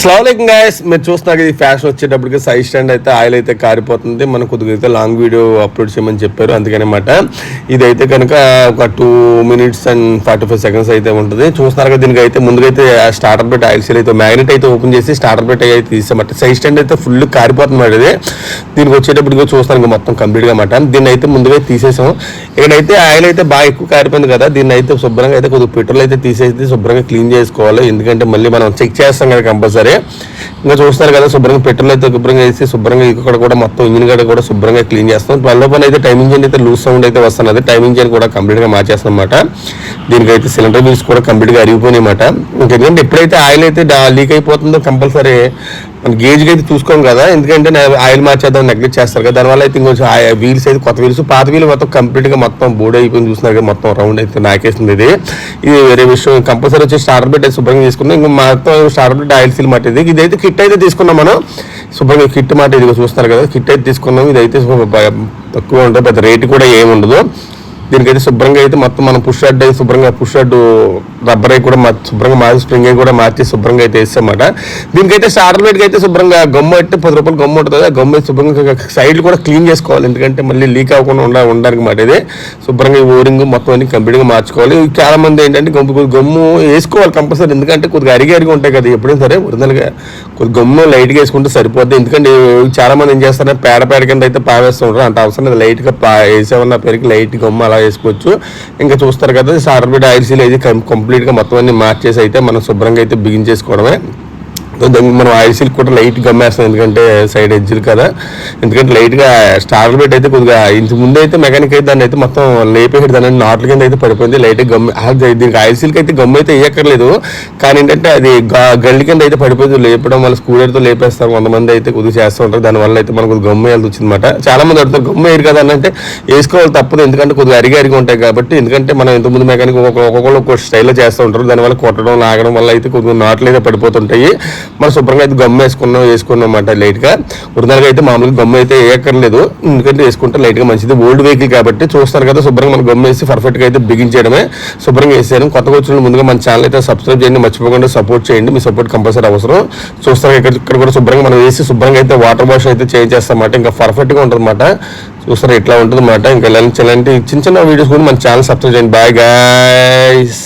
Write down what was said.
అస్సలాముఅలైకుం guys, మీరు చూస్తున్నారు ఇది ఫ్యాషన్ వచ్చేటప్పటికి సైడ్ స్టాండ్ అయితే ఆయిల్ అయితే కారిపోతుంది. మనం కొద్దిగా అయితే లాంగ్ వీడియో అప్లోడ్ చేయమని చెప్పారు, అందుకనమాట. ఇదైతే కనుక ఒక 2 minutes and 45 seconds అయితే ఉంటుంది. చూస్తున్నారు కదా, దీనికి అయితే ముందుగా అయితే స్టార్టర్ పెట్టి ఆయిల్ సీల్ అయితే మ్యాగ్నెట్ అయితే ఓపెన్ చేసి స్టార్టర్ పెట్టి అయితే తీసామట. సైడ్ స్టాండ్ అయితే ఫుల్ కారిపోతుంది ఇది. దీనికి వచ్చేటప్పటికి చూస్తాను మొత్తం కంప్లీట్గా అన్నమాట. దీన్ని అయితే ముందుగా తీసేసాం. ఇక్కడైతే ఆయిల్ అయితే బాగా ఎక్కువ కారిపోయింది కదా, దీన్ని అయితే శుభ్రంగా అయితే కొద్దిగా పెట్రోల్ అయితే తీసేసి శుభ్రంగా క్లీన్ చేసుకోవాలి. ఎందుకంటే మళ్ళీ మనం చెక్ చేస్తాం కదా కంపల్సరీ. ఇంకా చూస్తారు కదా, శుభ్రంగా పెట్రోల్ అయితే శుభ్రంగా వేసి శుభ్రంగా ఇక్కడ కూడా మొత్తం ఇంజిన్ గడ్డ కూడా శుభ్రంగా క్లీన్ చేస్తాం. 12 అయితే టైం ఇంజిన్ అయితే లూజ్ సౌండ్ అయితే వస్తున్నది. టైం ఇంజిన్ కూడా కంప్లీట్గా మార్చేస్తాం అన్నమాట. దీనికైతే సిలిండర్ వీల్స్ కూడా కంప్లీట్గా అరిగిపోయినాయి అన్నమాట. ఎందుకంటే ఎప్పుడైతే ఆయిల్ అయితే లీక్ అయిపోతుందో కంపల్సరీ మన గేజ్కి అయితే చూసుకోం కదా, ఎందుకంటే ఆయిల్ మార్చేద్దాం నెగ్లెక్ట్ చేస్తారు కదా. దానివల్ల అయితే ఇంకొంచెం వీల్స్ అయితే కొత్త వీల్స్, పాత వీలు మొత్తం కంప్లీట్గా మొత్తం బోర్డు అయిపోయింది. చూస్తున్నారు కదా, మొత్తం రౌండ్ అయితే నాకేస్తుంది. ఇది వేరే విషయం. కంపల్సరీ వచ్చి స్టార్టర్ పెట్టి అయితే శుభ్రంగా తీసుకున్నాం. ఇంకా మొత్తం స్టార్టర్ పెట్టి ఆయిల్ సీల్ మాట. ఇదైతే కిట్ అయితే తీసుకున్నాం మనం శుభ్రంగా. కిట్ మాట ఇది చూస్తున్నారు కదా, కిట్ అయితే తీసుకున్నాం. ఇదైతే తక్కువ ఉంటుంది, పెద్ద రేటు కూడా ఏముండదు. దీనికైతే శుభ్రంగా అయితే మొత్తం మనం పుష్ షర్ట్ అయితే శుభ్రంగా పుష్ షర్ట్ రబ్బర్ అయి కూడా శుభ్రంగా మార్చి స్ప్రింగ్ అయి కూడా మార్చి శుభ్రంగా అయితే వేస్తామన్నమాట. దీనికైతే స్టార్టర్ ప్లేట్కి అయితే శుభ్రంగా గమ్ము అయితే 10 రూపాయలు గమ్ము ఉంటుంది. ఆ గమ్ము అయితే శుభ్రంగా సైడ్లు కూడా క్లీన్ చేసుకోవాలి, ఎందుకంటే మళ్ళీ లీక్ అవ్వకుండా ఉండడానికి మాట. ఇది శుభ్రంగా ఈ ఓరింగ్ మొత్తం అన్ని కంప్లీట్గా మార్చుకోవాలి. చాలా మంది ఏంటంటే గమ్ము వేసుకోవాలి కంపల్సరీ, ఎందుకంటే కొద్దిగా అరిగి ఉంటాయి కదా. ఎప్పుడైనా సరే ఒరిజినల్గా కొద్దిగా గమ్ము లైట్గా వేసుకుంటే సరిపోద్ది. ఎందుకంటే చాలా మంది ఏం చేస్తారంటే పేడ కింద అయితే పావేస్తూ ఉంటారు. అంత అవసరం లేదు, లైట్గా వేసేవన్న పేరుకి లైట్ గమ్ము అలా వేసుకోవచ్చు. ఇంకా చూస్తారు కదా, స్టార్టర్ ప్లేట్ ఆయిల్ సీల్ అయితే కంప్లీట్గా మొత్తం అన్ని మార్చేసి అయితే మనం శుభ్రంగా అయితే బిగించేసుకోవడమే. మనం ఆయిల్ సీల్ కూడా లైట్ గమ్మేస్తాం, ఎందుకంటే సైడ్ ఎడ్జ్లు కదా. ఎందుకంటే లైట్గా స్టార్టర్ ప్లేట్ అయితే కొద్దిగా ఇంత ముందు అయితే మెకానిక్ అయితే దాన్ని అయితే మొత్తం లేపేసాడు, దాని నాట్ల కింద అయితే పడిపోయింది. లైట్గా దీనికి ఆయిల్ సీల్కి అయితే గమ్ము అయితే వేయక్కర్లేదు, కానీ ఏంటంటే అది గల్లి కింద అయితే పడిపోయింది. లేపడం వల్ల స్కూడర్తో లేపేస్తారు కొంతమంది అయితే కొద్దిగా చేస్తూ ఉంటారు. దానివల్ల అయితే మనకు కొద్దిగా గమ్ము వేయాల్సి వచ్చిందన్నమాట. చాలా మంది అడుగుతారు గమ్ము వేయరు కదా అని, అంటే వేసుకోవాలి తప్పదు, ఎందుకంటే కొద్దిగా అరిగి ఉంటాయి కాబట్టి. ఎందుకంటే మనం ఇంతకుముందు మెకానిక్ ఒక్కొక్కరు ఒక్కొక్క స్టైల్లో చేస్తూ ఉంటారు. దానివల్ల కొట్టడం లాగడం వల్ల అయితే కొద్దిగా నాట్లు అయితే పడిపోతుంటాయి. మనం శుభ్రంగా అయితే గమ్ము వేసుకున్నాం అన్నమాట. లైట్గా ఒరిజినల్గా అయితే మామూలుగా గమ్ము అయితే వేయక్కర్లేదు, ఎందుకంటే వేసుకుంటే లైట్గా మంచిది. ఓల్డ్ వెహికల్ కాబట్టి చూస్తారు కదా, శుభ్రంగా మనం గమ్ము వేసి పర్ఫెక్ట్గా అయితే బిగించడమే. శుభ్రంగా వేసాను. కొత్తగా వచ్చిన ముందుగా మన ఛానల్ అయితే సబ్స్క్రైబ్ చేయండి, మర్చిపోకుండా సపోర్ట్ చేయండి. మీ సపోర్ట్ కంపల్సరీ అవసరం. చూస్తారు ఇక్కడ కూడా శుభ్రంగా మనం వేసి శుభ్రంగా అయితే వాటర్ వాష్ అయితే చేంజ్ చేస్తామన్నమాట. ఇంకా పర్ఫెక్ట్గా ఉంటుంది అన్నమాట. చూస్తారు ఇట్లా ఉంటుంది అన్నమాట. ఇంకా ఇలాంటి చిన్న చిన్న వీడియోస్ కూడా మన ఛానల్ సబ్స్క్రైబ్ చేయండి. Bye guys.